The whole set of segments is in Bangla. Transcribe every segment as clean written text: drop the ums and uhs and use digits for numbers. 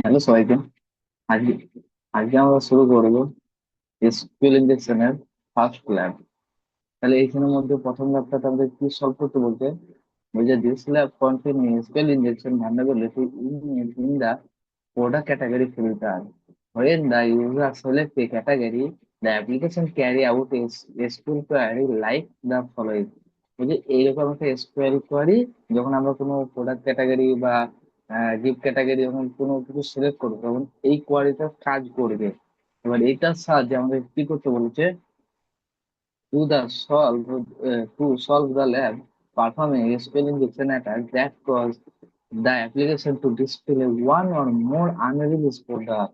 হ্যালো সবাইকে। আজকে আজকে আমরা শুরু করবো এসকিউএল ইনজেকশনের ফার্স্ট ল্যাব। তাহলে এইখানের মধ্যে প্রথম ল্যাবটাতে আমাদের কি সলভ করতে বলতে, বলছে this lab contain SQL injection vulnerability in the product category filter. When the user select a category, the application carry out a SQL query like the following. বলছে এইরকম একটা এসকিউএল কোয়ারি যখন আমরা কোনো প্রোডাক্ট ক্যাটাগরি বা গিফট ক্যাটাগরি যখন কোনো কিছু সিলেক্ট করবো তখন এই কোয়ারিটা কাজ করবে। এবার এইটার সাহায্যে আমাদের কি করতে বলেছে, to solve the lab perform a SQL injection attack that cause the application to display one or more unreleased product.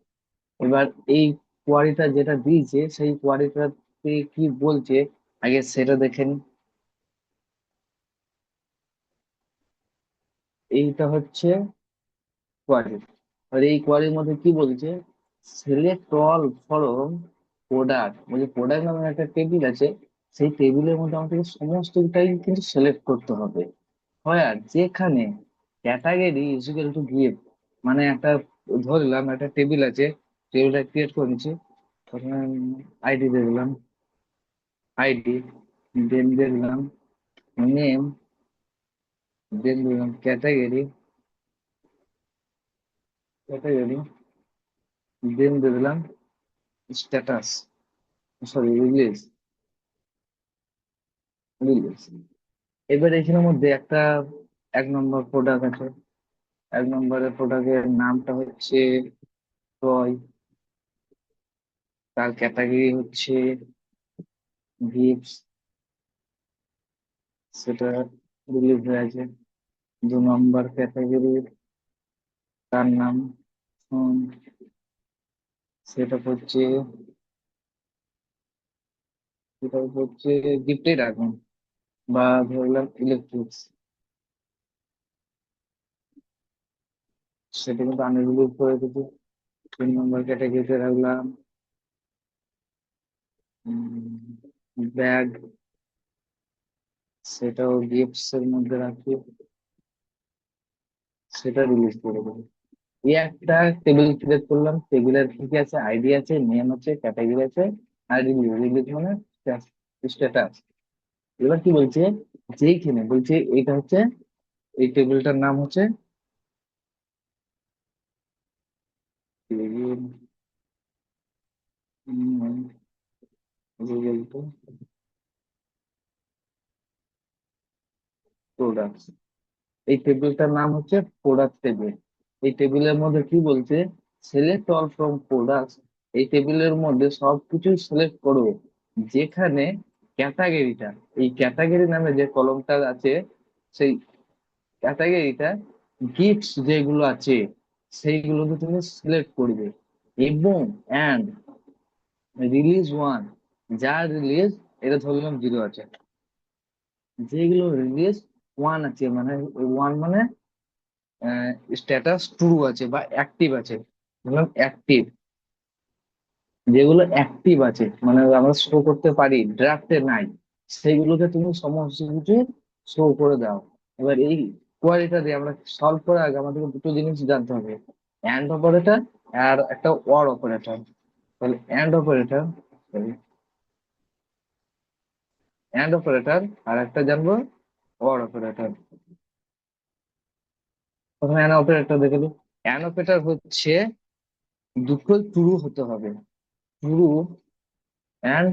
এবার এই কোয়ারিটা যেটা দিয়েছে সেই কোয়ারিটাতে কি বলছে আগে সেটা দেখেন। এইটা হচ্ছে কোয়ারি। আর এই কোয়ারির মধ্যে কি বলছে, সিলেক্ট অল ফরম প্রোডাক্ট, বলছে প্রোডাক্ট নামে একটা টেবিল আছে, সেই টেবিলের মধ্যে আমাদেরকে সমস্তটাই কিন্তু সিলেক্ট করতে হবে। হয় আর যেখানে ক্যাটাগরি ইকুয়াল টু গিফট, মানে একটা ধরলাম একটা টেবিল আছে, টেবিলটা ক্রিয়েট করে নিচ্ছি। প্রথমে আইডি দিয়ে দিলাম, আইডি, দেন দিলাম নেম, দেন দিলাম ক্যাটাগরি, ক্যাটাগরি, দেন দিয়ে দিলাম স্ট্যাটাস, সরি রিলিজ, রিলিজ। এবার এখানের মধ্যে একটা 1 নম্বর প্রোডাক্ট আছে, 1 নম্বরের প্রোডাক্টের নামটা হচ্ছে টয়, তার ক্যাটাগরি হচ্ছে গিফটস, সেটা রিলিজ হয়ে আছে। 2 নম্বর ক্যাটাগরি, তার নাম ফোন, সেটা হচ্ছে গিফটেড রাখুন, বা ধরলাম ইলেকট্রিক্স, সেটা কিন্তু আমি রিলিজ করে দিচ্ছি। 3 নম্বর ক্যাটাগরিতে রাখলাম ব্যাগ, সেটাও গিফটস এর মধ্যে রাখি, সেটা রিলিজ করে দেবো। এই একটা টেবিল ক্রিয়েট করলাম, টেবিলের কি কি আছে, আইডি আছে, নেম আছে, ক্যাটাগরি আছে, আর রিলিজ, রিলিজ মানে স্ট্যাটাস। এবার কি বলছে, যেইখানে বলছে এটা হচ্ছে, এই টেবিলটার নাম হচ্ছে প্রোডাক্ট, এই টেবিলটার নাম হচ্ছে প্রোডাক্ট টেবিল। এই টেবিলের মধ্যে কি বলছে, সিলেক্ট অল ফ্রম প্রোডাক্ট, এই টেবিলের মধ্যে সবকিছু সিলেক্ট করো যেখানে ক্যাটাগরিটা, এই ক্যাটাগরি নামে যে কলমটা আছে সেই ক্যাটাগরিটা গিফটস যেগুলো আছে সেইগুলোকে তুমি সিলেক্ট করবে। এবং অ্যান্ড রিলিজ ওয়ান, যার রিলিজ এটা ধরলাম 0 আছে, যেগুলো রিলিজ 1 আছে মানে 1 মানে স্ট্যাটাস ট্রু আছে বা অ্যাক্টিভ আছে, ধরলাম অ্যাক্টিভ, যেগুলো অ্যাক্টিভ আছে মানে আমরা শো করতে পারি ড্রাফটে নাই, সেইগুলোকে তুমি সমস্ত কিছু শো করে দাও। এবার এই কোয়ারিটা দিয়ে আমরা সলভ করার আগে আমাদেরকে দুটো জিনিস জানতে হবে, অ্যান্ড অপারেটর আর একটা ওর অপারেটর। তাহলে অ্যান্ড অপারেটর আর একটা জানবো ওর অপারেটর। প্রথমে অ্যান অপারেটর দেখে নিই। অ্যান অপারেটর হচ্ছে দুটোই ট্রু হতে হবে, ট্রু অ্যান্ড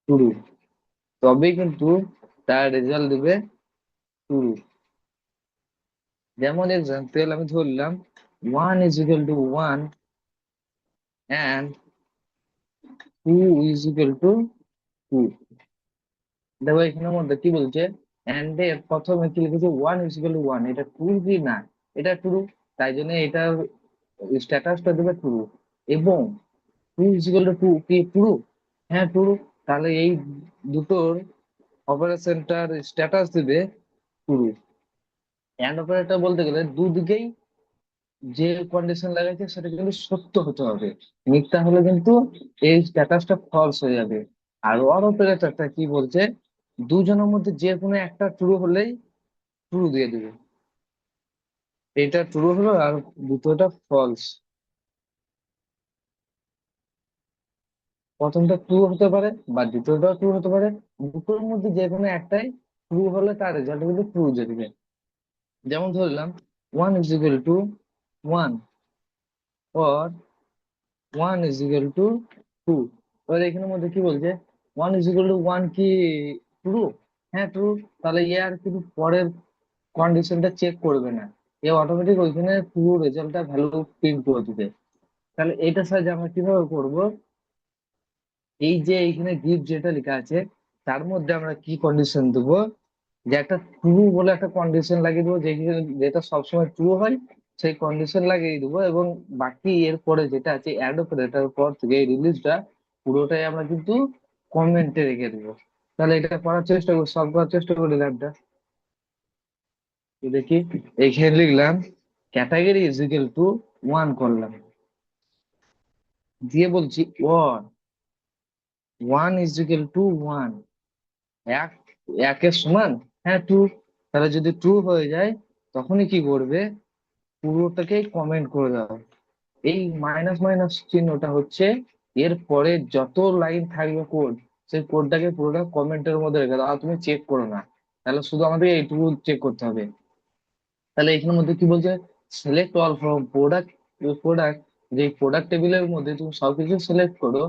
ট্রু, তবেই কিন্তু তার রেজাল্ট দিবে ট্রু। যেমন এক্সাম্পল আমি ধরলাম 1 = 1 অ্যান্ড 2 = 2। দেখো এখানের মধ্যে কি বলছে, অ্যান্ড এর প্রথমে কি লিখেছে 1 = 1, এটা ট্রু কি না, এটা ট্রু, তাই জন্য এটা স্ট্যাটাসটা দেবে ট্রু। এবং 2 = 2 কি ট্রু, হ্যাঁ ট্রু, তাহলে এই দুটোর অপারেশনটার স্ট্যাটাস দিবে ট্রু। অ্যান্ড অপারেটর বলতে গেলে দুদিকেই যে কন্ডিশন লাগাইছে সেটা কিন্তু সত্য হতে হবে, মিথ্যা হলে কিন্তু এই স্ট্যাটাসটা ফলস হয়ে যাবে। আর অর অপারেটরটা কি বলছে, দুজনের মধ্যে যে কোনো একটা ট্রু হলেই ট্রু দিয়ে দিবে। এটা ট্রু হলো আর দ্বিতীয়টা ফলস। প্রথমটা ট্রু হতে পারে বা দ্বিতীয়টাও ট্রু হতে পারে। দুটোর মধ্যে যে কোনো একটাই ট্রু হলে তার রেজাল্ট কিন্তু ট্রু যেতে। যেমন ধরলাম 1 = 1, or 1 = 2। এবার এখানের মধ্যে কি বলছে, 1 = 1 কি ট্রু? হ্যাঁ ট্রু। তাহলে এ আর কিন্তু পরের কন্ডিশনটা চেক করবে না, এ অটোমেটিক ওইখানে ট্রু রেজাল্টটা ভ্যালু প্রিন্ট করে দিবে। তাহলে এটা সাহায্যে আমরা কিভাবে করব, এই যে এইখানে গিফট যেটা লেখা আছে তার মধ্যে আমরা কি কন্ডিশন দেবো, যে একটা ট্রু বলে একটা কন্ডিশন লাগিয়ে দেবো, যেটা সবসময় ট্রু হয় সেই কন্ডিশন লাগিয়ে দেবো। এবং বাকি এরপরে যেটা আছে অ্যাড অপারেটর পর থেকে এই রিলিজটা পুরোটাই আমরা কিন্তু কমেন্টে রেখে দেবো। তাহলে এটা করার চেষ্টা করি, সলভ করার চেষ্টা করি ল্যাবটা। দেখি, এইখানে লিখলাম ক্যাটাগরি = 1 করলাম, দিয়ে বলছি ওয়ান, 1 = 1, এক একের সমান, হ্যাঁ ট্রু। তাহলে যদি ট্রু হয়ে যায় তখনই কি করবে, পুরোটাকেই কমেন্ট করে দাও। এই মাইনাস মাইনাস চিহ্নটা হচ্ছে এর পরে যত লাইন থাকবে কোড, সেই কোডটাকে পুরোটা কমেন্টের মধ্যে রেখে দাও, আর তুমি চেক করো না। তাহলে শুধু আমাদের এইটুকু চেক করতে হবে। তাহলে এখানের মধ্যে কি বলছে, সিলেক্ট অল ফ্রম প্রোডাক্ট, যে প্রোডাক্ট টেবিলের মধ্যে তুমি সবকিছু সিলেক্ট করো,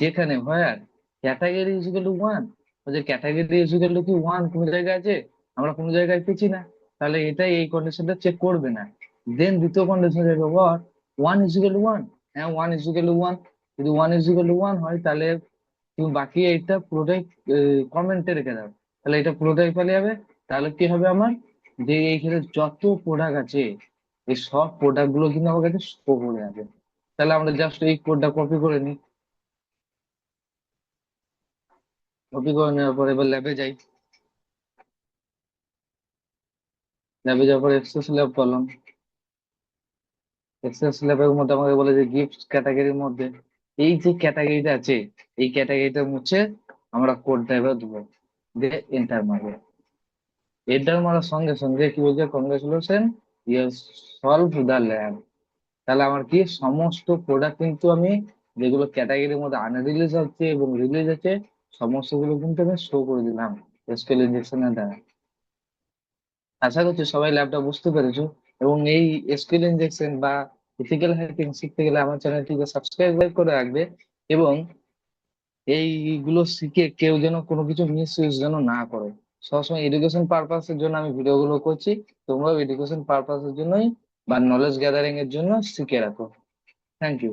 যেখানে হয় আর ক্যাটাগরি = 1। যে ক্যাটাগরি কি 1 কোনো জায়গায় আছে? আমরা কোনো জায়গায় পেয়েছি না। তাহলে এটাই এই কন্ডিশনটা চেক করবে না। দেন দ্বিতীয় কন্ডিশন যাবে, 1 = 1। হ্যাঁ 1 = 1, যদি 1 = 1 হয় তাহলে তুমি বাকি এইটা পুরোটাই কমেন্টে রেখে দাও। তাহলে এটা পুরোটাই পালিয়ে যাবে। তাহলে কি হবে আমার, যে এইখানে যত প্রোডাক্ট আছে এই সব প্রোডাক্ট গুলো কিন্তু আমার কাছে শো করে যাবে। তাহলে আমরা জাস্ট এই কোডটা কপি করে নিই। কপি করে নেওয়ার পর এবার ল্যাবে যাই। ল্যাবে যাওয়ার পর এক্সেস ল্যাব করলাম। এক্সেস ল্যাবের মধ্যে আমাকে বলে যে গিফট ক্যাটাগরির মধ্যে এই যে ক্যাটাগরিটা আছে, এই ক্যাটাগরিটা মুছে আমরা কোডটা এবার দেবো, দিয়ে এন্টার মারবো। এন্টার মারার সঙ্গে সঙ্গে কি বলছে, congratulation, you solve the lab. তাহলে আমার কি সমস্ত প্রোডাক্ট কিন্তু আমি, যেগুলো ক্যাটাগরির মধ্যে আনরিলিজ আছে এবং রিলিজ আছে, সমস্ত গুলো কিন্তু আমি শো করে দিলাম এসকিউএল ইনজেকশনের দ্বারা। আশা করছি সবাই ল্যাবটা বুঝতে পেরেছো। এবং এই এসকিউএল ইনজেকশন বা ইথিক্যাল হ্যাকিং শিখতে গেলে আমার চ্যানেলটিকে সাবস্ক্রাইব করে রাখবে। এবং এইগুলো শিখে কেউ যেন কোনো কিছু মিস ইউজ যেন না করে। সবসময় এডুকেশন পারপাসের জন্য আমি ভিডিওগুলো করছি, তোমরাও এডুকেশন পারপাসের জন্যই বা নলেজ গ্যাদারিং এর জন্য শিখে রাখো। Thank you.